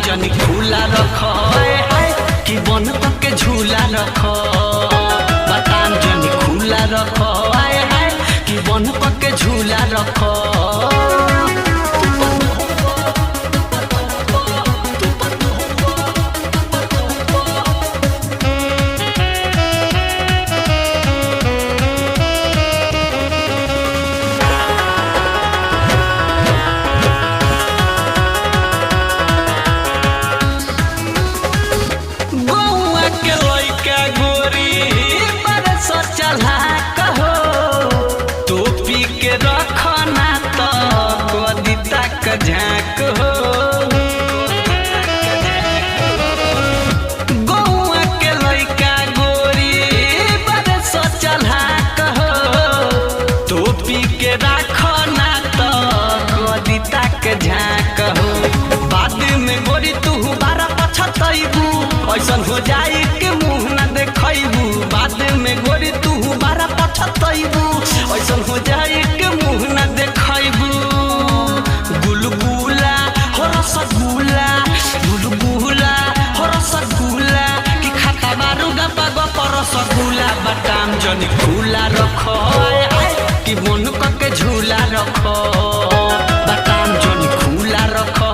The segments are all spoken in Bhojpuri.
जनी खुला रख कि बन के झूला रख बताम जनी खुला रख कि बन के झूला रख झाँक हो गौआ के लइका गोरी बड़े सोचल हाक हो टोपी के राखो ना तो कदिता के झाँक हो बाद में गोरी तू बारा पछतैबू ऐसन हो जाई के मुँह न देखैबू बाद में गोरी तू बारा पछतैबू ऐसन हो जाई के मुँह न देखैबू गुलगुला हो रसगुल्ला गुलगुला हो रसगुल्ला कि खाता बारू गपा गप रसगुल्ला बटाम जनी खुला रखो कि मन के झूला रखो बटाम जनी खुला रखो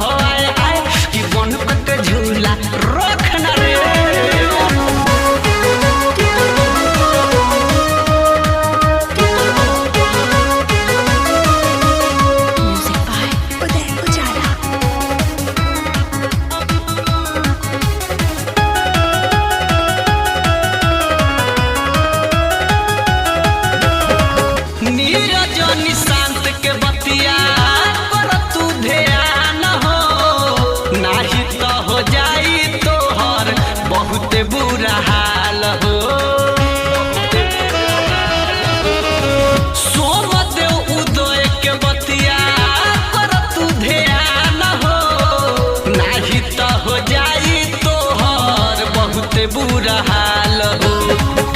कि मन के झूला रखना रे शांत के बतिया कर तू ध्यान हो नाही तो हो जाई तोहर बहुत बुरा हाल हो सोमदेव उदय के बतिया कर तू ध्यान हो नाही तो हो जाई तोहर बहुत बुरा हाल हो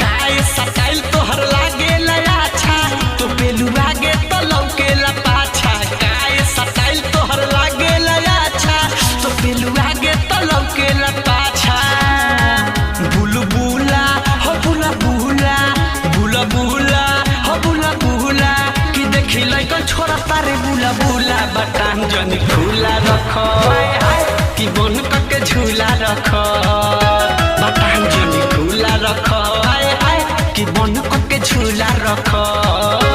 काय सटाइल तोहर लागे अच्छा तो पेलू आगे तो लौकेला पाछा काय सटाइल तोहर लागेला अच्छा तो पेलू आगे तो लौकेला पाछा बुलबुला हो बुलबुला बुलबुला हो बुलबुला कि देखी लइकन छोरा तारे बुलबुला बटाम जनी खुला रखो कि बन के झूला रखो बटाम जनी खुला रखो कि बन के झूला रखो।